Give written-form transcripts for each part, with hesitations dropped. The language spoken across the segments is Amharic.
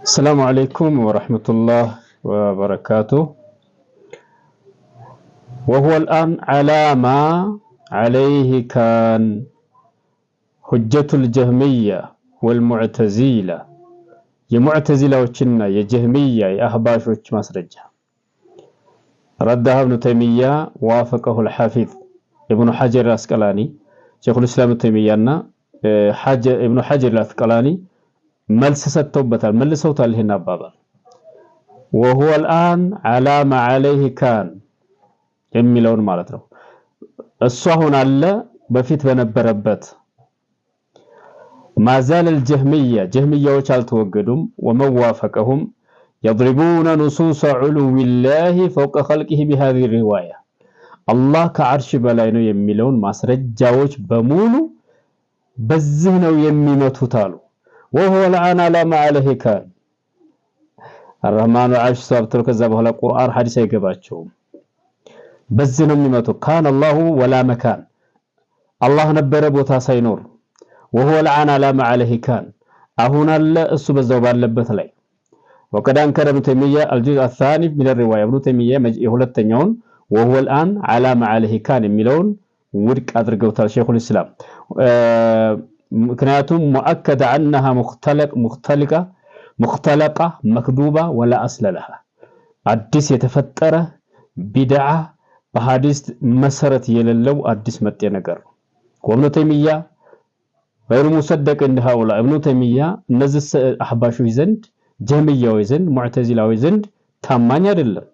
السلام عليكم ورحمة الله وبركاته. وهو الآن على ما عليه كان حجة الجهمية والمعتزلة يمعتزلة وشنا يجهمية يأهباش وش مسرجة ردها ابن تيمية وافقه الحافظ ابن حجر العسقلاني شيخ الإسلام ابن تيمية ابن حجر العسقلاني መልስ ሰጥተውበታል መልሰውታል ይሄን አባባል وهو الآن على ما عليه كان የሚለውን ማለት ነው እሱ አሁን አለ በፊት በነበረበት ማዛል الجهمية جهميዎች አልተወገዱም وموافقهم يضربون نصوص علو الله فوق خلقه بهذه الرواية الله ከዓርሽ በላይ ነው የሚለውን ማስረጃዎች በሙሉ በዚህ ነው የሚመቱት አሉ وهو الآن على ما عليه كان الرحمن العرش سبحانه كذا بهلا القرآن حديث يجباتهم بزنا ميمتو كان الله ولا مكان الله نبره بوتا سينور وهو الآن على ما عليه كان هنا እሱ በዛው ባለበት ላይ وقد انكر ابن تيمية الجزء الثاني من الرواية ابن تيمية የሁለተኛውን وهو الآن على ما عليه كان የሚለውን ውድቅ አድርገውታል ሼኹ الإسلام ምክንያቱም مؤكد عنها مختلقة مكذوبة ولا أصل لها አዲስ የተፈጠረ ቢድዓ በሐዲስ መሰረት የሌለው አዲስ መጤ ነገር ወብኑ ተይሚያ غير مصدق عند هؤلاء ابن تيمية እነዚህ አህባሾች ዘንድ ጀህሚያዎች ዘንድ ሙዕተዚላዎች ዘንድ ታማኝ አይደለም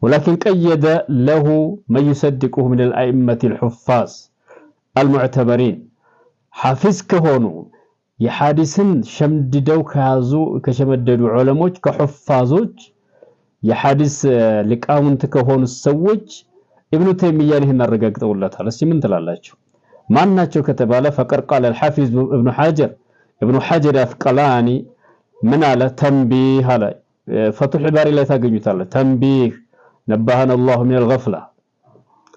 ولكن قيد له من يصدقه من الأئمة الحفاظ المعتبرين حافظ ከሆኑ የሐዲስን ሸምድደው ከያዙ ከሸመደዱ ዑለሞች ከሁፋዞች የሐዲስ ሊቃውንት ከሆኑ ሰዎች ኢብኑ ተይሚያን ይሄን አረጋግጠውላታል እስኪ ምን ትላላችሁ ማንናቸው ከተባለ فقر قال الحافظ ابن حجر العسقلاني من على تنبيه على فتح الباري ላይ ታገኙታል تنبيه نبهنا الله من الغفلة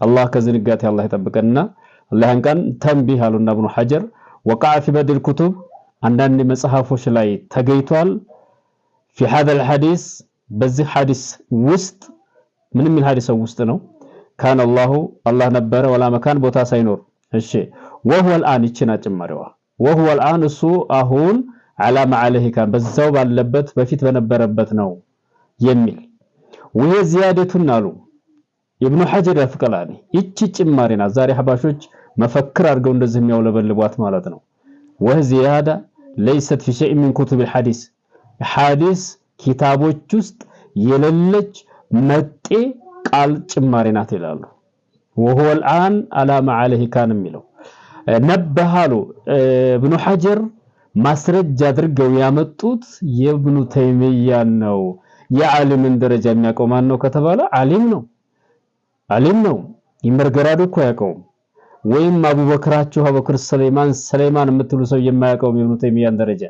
الله ከዝንጋቴ አላህ ይጠብቀና الله كان تنبيه አሉና ابن حجر وقع في بدل الكتب አንዳንድ መጽሐፎች ላይ ተገይቷል في هذا الحديث በዚህ ሐዲስ ውስጥ ምን የሚል ሐዲስ ውስጥ ነው كان الله ነበረ ولا مكان ቦታ ሳይኖር እሺ وهو الآن ይችና ጭማሪዋ وهو الآن እሱ አሁን على ما عليه كان በዛው ባለበት በፊት በነበረበት ነው የሚል ወይ زيادቱን አሉ ኢብኑ ሐጀር العسقلاني ይቺ ጭማሪና ዛሬ ሐባሾች መፈክር አድርገው እንደዚህ የሚያውለበልቧት ማለት ነው وزياده ليست في شيء من كتب الحديث حديث كتابዎች ውስጥ የሌለች መጤ ቃል ጭማሪ ናት ይላሉ وهو الآن على ما عليه كان የሚለው ነብሃሉ ኢብኑ ሐጀር ማስረጃ አድርገው ያመጡት የኢብኑ ተይሚያ ነው የዓሊምን ደረጃ የሚያውቀው ማን ነው ከተባለ ዓሊም ነው ይመርገራዱ እኮ ያውቀው ወይም አቡበክር ሰለይማን የምትሉ ሰው የማያውቀው ኢብኑ ተይሚያን ደረጃ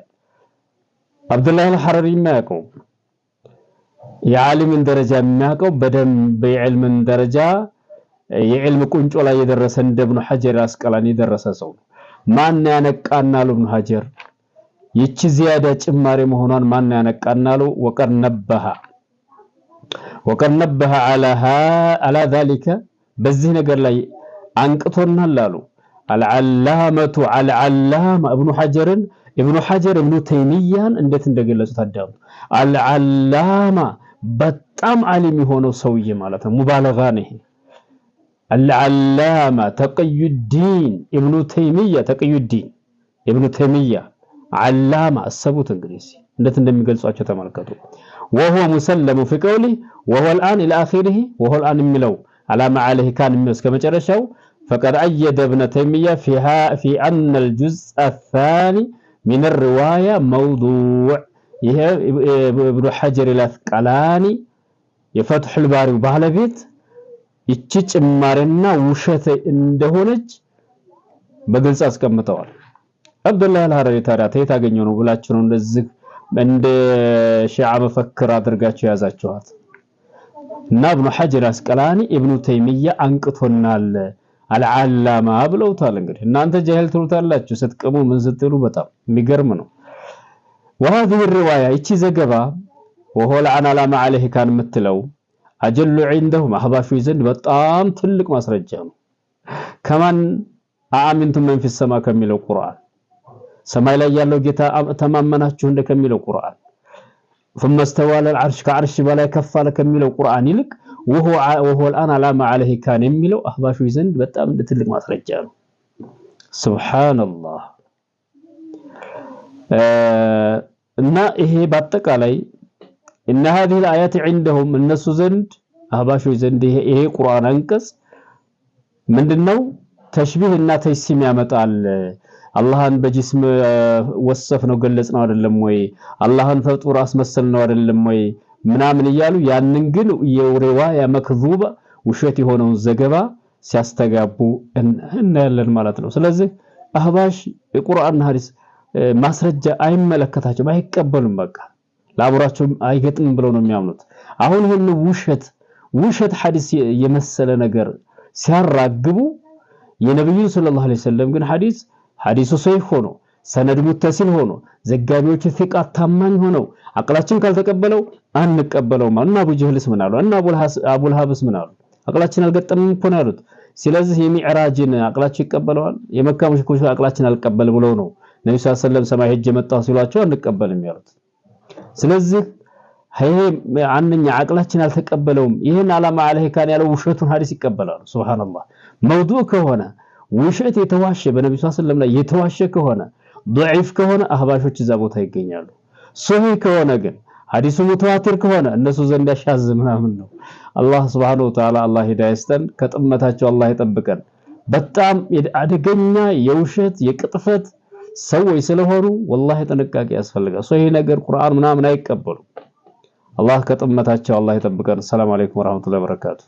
አብዱላህ አልሐረሪ የማያውቀው የዓሊምን ደረጃ የሚያውቀው በደንብ የዕልምን ደረጃ የዕልም ቁንጮ ላይ የደረሰ እንደ ኢብኑ ሐጀር አስቀላኒ ደረሰ ሰው ማን ያነቃናሉ ኢብኑ ሐጀር ይቺ ዚያዳ ጭማሪ መሆኗን ማን ያነቃናሉ وقد نبه على ذلك በዚህ ነገር ላይ አንቅቶናል አሉ العلامة ابن حجر ابن تيميان እንዴት እንደገለጹት አዳም العلامة በጣም ዓሊም የሆነው ሰውዬ ማለት ነው ሙባለጋ ነው العلامة تقي الدين ابن تيمية علامة السبوت እንግዲህ እንዴት እንደሚገልጿቸው ተመልከቱ وهو مسلم في قوله وهو الآن إلى آخره وهو الآن የሚለው على ما عليه كان እስከ መጨረሻው فقد أيد ابن تيمية في أن الجزء الثاني من الرواية موضوع ይሄ ኢብኑ ሐጀር العسقلاني የፈትህ الباري ባለቤት ይቺ ጭማሪና ውሸት እንደሆነች በግልጽ አስቀምጠዋል አብዱላህ አልሐረሪ ታዲያ ታገኘው ነው ብላችሁ ነው እንደዚህ እንደ ሺዓ መፈክር አድርጋችሁ ያዛችኋት እና ኢብኑ ሐጀር العسقلاني ኢብኑ ተይሚያ አንቅቶናል አልዓላማ ብለውታል እንግዲህ እናንተ ጃሂል ትሉታላችሁ ስትቀሙ ምን ስትሉ በጣም የሚገርም ነው وهذه الرواية يتي زقبا وهو لعن على ما عليه كان متلو أجل عندهم أحباشو يزن بطام تلك ما سرجهم كمان أأمنتم من في السماء كميلو القرآن سماء لا يالو جتا تمامناچو عند كميلو القرآن ثم استوى على العرش كعرش بلا كفى كميلو القرآن يلك وهو الآن على ما عليه كان يميلو أحباشو يزن بطام تلك ما سرجهم سبحان الله እና ይሄ በአጠቃላይ ان هذه الايات عندهم الناس زند አህባሾች ዘንድ ይሄ ቁርአን አንቀጽ ምንድነው ተሽቢህና ተይሲም ያመጣል አላህን በጅስም ወሰፍ ነው ገለጽ ነው አይደለም ወይ አላህን ፍጡር አስመሰል ነው አይደለም ወይ ምናምን ይያሉ ያንን ግን የሪዋያ መክዙባ ውሸት የሆነውን ዘገባ ሲያስተጋቡ እናያለን ማለት ነው ስለዚህ አህባሽ የቁርአን ሐዲስ ማስረጃ አይመለከታቸውም አይቀበሉም በቃ ላብራቸው አይገጥም ብለው ነው የሚያምኑት አሁን ሁሉ ውሸት ሐዲስ የመሰለ ነገር ሲያራግቡ የነብዩ ሰለላሁ ዐለይሂ ወሰለም ግን ሐዲሱ ሰሂህ ሆኖ ሰነድ ሙተሲል ሆኖ ዘጋቢዎች ፊቃት ታማኝ ሆነው አቅላችን ካልተቀበለው አንቀበለውም እና አቡ ጀህልስ ምን አሉ እና አቡል ሀብስ ምን አሉ አቅላችን አልገጠምም እኮ ነው ያሉት ስለዚህ የሚዕራጅን አቅላችን ይቀበለዋል የመካ ሙሽኮች አቅላችን አልቀበል ብለው ነው ነብዩ ሰለላሁ ዐለይሂ ወሰለም ሰማይ ሄጀ መጣው ሲሏቸው አንቀበልም ያሉት ስለዚህ ይሄ አንኛ አቅላችን አልተቀበለውም ይሄን አላማ አለህ ካን ያለው ውሸቱን ሐዲስ ይቀበላሉ ሱብሃንአላህ መውዱዕ ከሆነ ውሸት የተዋሸ በነብዩ ሰለላሁ ዐለይሂ ወሰለም ላይ የተዋሸ ከሆነ ضعيف ከሆነ አህባሾች እዛ ቦታ ይገኛሉ ሶሂህ ከሆነ ግን ሐዲሱ ሙተዋቲር ከሆነ እነሱ ዘንድ ያሻዝ ምናምን ነው አላህ Subhanahu Wa Ta'ala አላህ ሂዳያ ይስጠን ከጥመታቸው አላህ ይጠብቀን በጣም አደገኛ የውሸት የቅጥፈት ሰዎች ስለሆኑ والله ጥንቃቄ ያስፈልጋል ሶሂህ ነገር ቁርአን ምናምን አይቀበሉ አላህ ከጥመታቸው አላህ ይጠብቀን ሰላም አለይኩም ወራህመቱላሂ ወበረካቱ